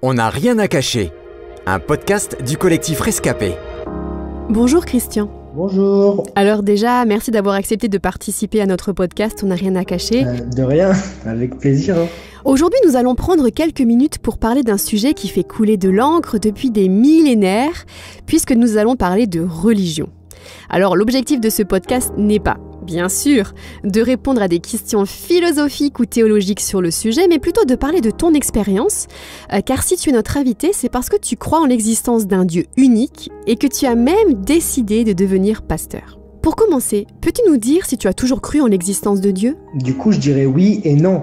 On n'a rien à cacher, un podcast du collectif Rescapé. Bonjour Christian. Bonjour. Alors déjà, merci d'avoir accepté de participer à notre podcast On n'a rien à cacher. De rien, avec plaisir. Aujourd'hui, nous allons prendre quelques minutes pour parler d'un sujet qui fait couler de l'encre depuis des millénaires, puisque nous allons parler de religion. Alors l'objectif de ce podcast n'est pas, bien sûr, de répondre à des questions philosophiques ou théologiques sur le sujet, mais plutôt de parler de ton expérience, car si tu es notre invité, c'est parce que tu crois en l'existence d'un Dieu unique et que tu as même décidé de devenir pasteur. Pour commencer, peux-tu nous dire si tu as toujours cru en l'existence de Dieu ? Du coup, je dirais oui et non.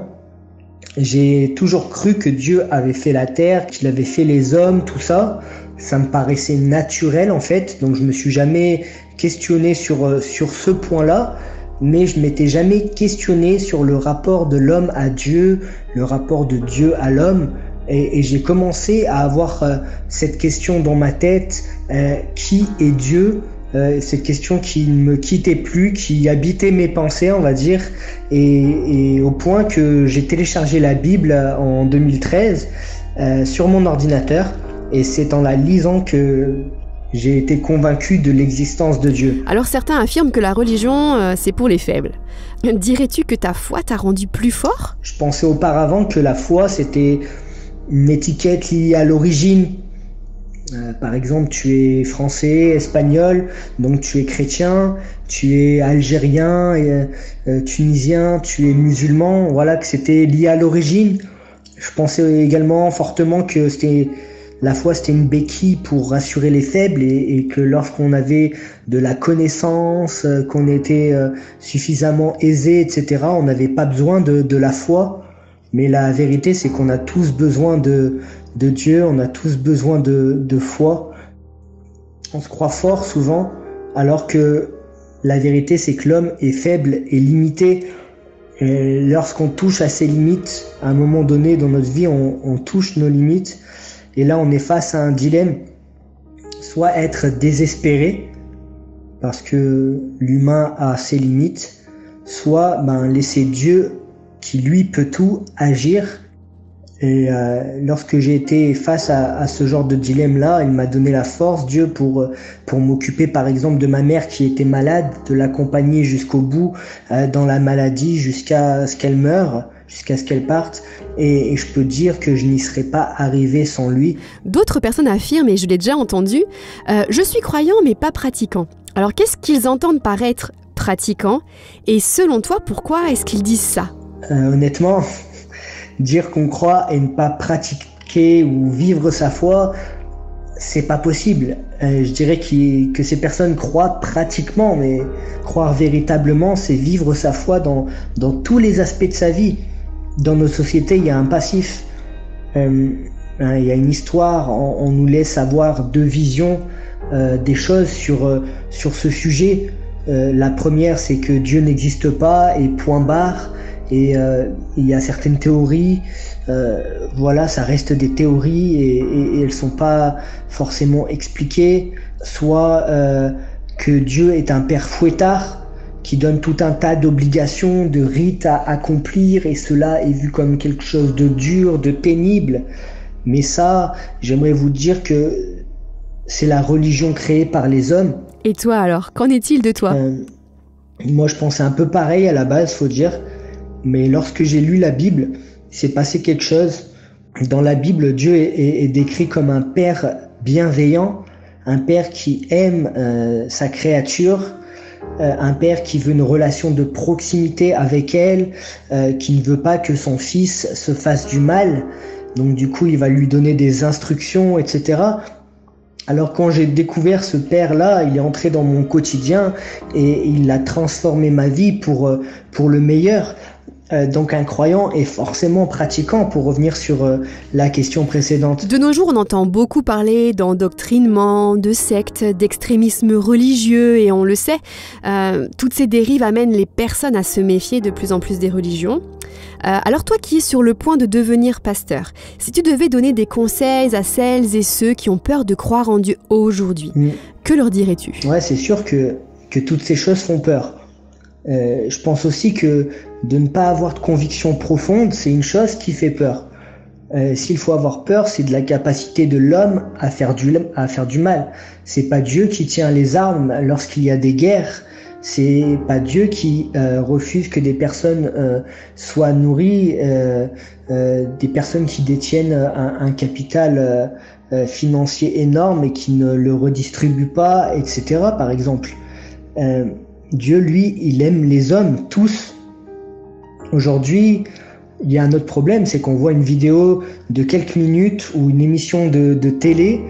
J'ai toujours cru que Dieu avait fait la terre, qu'il avait fait les hommes, tout ça. Ça me paraissait naturel en fait, donc je me suis jamais questionné sur ce point-là, mais je m'étais jamais questionné sur le rapport de l'homme à Dieu, le rapport de Dieu à l'homme, et j'ai commencé à avoir cette question dans ma tête, qui est Dieu ? Cette question qui ne me quittait plus, qui habitait mes pensées, on va dire, et au point que j'ai téléchargé la Bible en 2013 sur mon ordinateur, et c'est en la lisant que j'ai été convaincu de l'existence de Dieu. Alors certains affirment que la religion, c'est pour les faibles. Dirais-tu que ta foi t'a rendu plus fort ? Je pensais auparavant que la foi, c'était une étiquette liée à l'origine. Par exemple, tu es français, espagnol, donc tu es chrétien, tu es algérien, tunisien, tu es musulman, voilà, que c'était lié à l'origine. Je pensais également fortement que la foi c'était une béquille pour rassurer les faibles et que lorsqu'on avait de la connaissance, qu'on était suffisamment aisé, etc., on n'avait pas besoin de la foi. Mais la vérité, c'est qu'on a tous besoin de Dieu, on a tous besoin de foi. On se croit fort souvent, alors que la vérité, c'est que l'homme est faible et limité. Et lorsqu'on touche à ses limites, à un moment donné dans notre vie, on touche nos limites. Et là, on est face à un dilemme. Soit être désespéré, parce que l'humain a ses limites, soit laisser Dieu, qui lui peut tout, agir. Et lorsque j'ai été face à ce genre de dilemme-là, il m'a donné la force, Dieu, pour m'occuper par exemple de ma mère qui était malade, de l'accompagner jusqu'au bout dans la maladie, jusqu'à ce qu'elle meure, jusqu'à ce qu'elle parte. Et je peux dire que je n'y serais pas arrivé sans lui. D'autres personnes affirment, et je l'ai déjà entendu, je suis croyant mais pas pratiquant. Alors qu'est-ce qu'ils entendent par être pratiquant ? Et selon toi, pourquoi est-ce qu'ils disent ça ? Honnêtement, dire qu'on croit et ne pas pratiquer ou vivre sa foi, c'est pas possible. Je dirais que ces personnes croient pratiquement, mais croire véritablement, c'est vivre sa foi dans tous les aspects de sa vie. Dans nos sociétés, il y a un passif, il y a une histoire, on nous laisse avoir deux visions des choses sur ce sujet. La première, c'est que Dieu n'existe pas et point barre. Et il y a certaines théories, ça reste des théories et elles sont pas forcément expliquées. Soit que Dieu est un père fouettard qui donne tout un tas d'obligations, de rites à accomplir, et cela est vu comme quelque chose de dur, de pénible. Mais ça, j'aimerais vous dire que c'est la religion créée par les hommes. Et toi alors, qu'en est-il de toi ? Moi, je pensais un peu pareil à la base, faut dire. Mais lorsque j'ai lu la Bible, il s'est passé quelque chose. Dans la Bible, Dieu est décrit comme un père bienveillant, un père qui aime sa créature, un père qui veut une relation de proximité avec elle, qui ne veut pas que son fils se fasse du mal. Donc du coup, il va lui donner des instructions, etc. Alors quand j'ai découvert ce père-là, il est entré dans mon quotidien et il a transformé ma vie pour le meilleur. Donc un croyant est forcément pratiquant, pour revenir sur la question précédente. De nos jours, on entend beaucoup parler d'endoctrinement, de sectes, d'extrémisme religieux, et on le sait, toutes ces dérives amènent les personnes à se méfier de plus en plus des religions. Alors toi qui es sur le point de devenir pasteur, si tu devais donner des conseils à celles et ceux qui ont peur de croire en Dieu aujourd'hui, que leur dirais-tu ? Ouais, c'est sûr que toutes ces choses font peur. Je pense aussi que de ne pas avoir de conviction profonde, c'est une chose qui fait peur. S'il faut avoir peur, c'est de la capacité de l'homme à faire du mal. C'est pas Dieu qui tient les armes lorsqu'il y a des guerres. C'est pas Dieu qui refuse que des personnes soient nourries, des personnes qui détiennent un capital financier énorme et qui ne le redistribuent pas, etc. Par exemple, Dieu, lui, il aime les hommes tous. Aujourd'hui, il y a un autre problème, c'est qu'on voit une vidéo de quelques minutes ou une émission de télé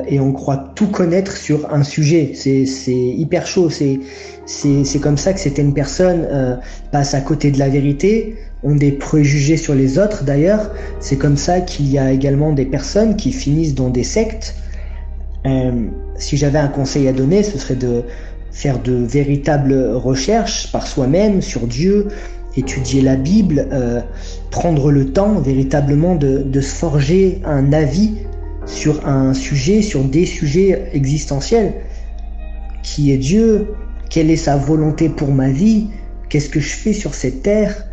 et on croit tout connaître sur un sujet. C'est hyper chaud. C'est comme ça que certaines personnes passent à côté de la vérité, ont des préjugés sur les autres d'ailleurs. C'est comme ça qu'il y a également des personnes qui finissent dans des sectes. Si j'avais un conseil à donner, ce serait de faire de véritables recherches par soi-même sur Dieu, étudier la Bible, prendre le temps véritablement de se forger un avis sur un sujet, sur des sujets existentiels. Qui est Dieu? Quelle est sa volonté pour ma vie? Qu'est-ce que je fais sur cette terre?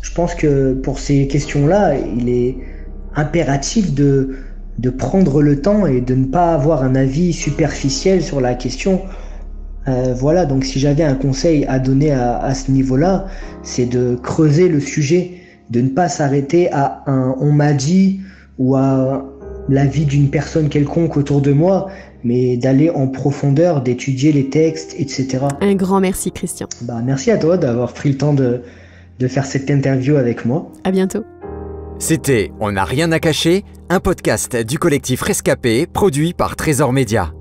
Je pense que pour ces questions-là, il est impératif de prendre le temps et de ne pas avoir un avis superficiel sur la question. Voilà, donc si j'avais un conseil à donner à ce niveau-là, c'est de creuser le sujet, de ne pas s'arrêter à un « on m'a dit » ou à l'avis d'une personne quelconque autour de moi, mais d'aller en profondeur, d'étudier les textes, etc. Un grand merci, Christian. Merci à toi d'avoir pris le temps de faire cette interview avec moi. À bientôt. C'était On n'a rien à cacher, un podcast du collectif Rescapé, produit par Trésor Média.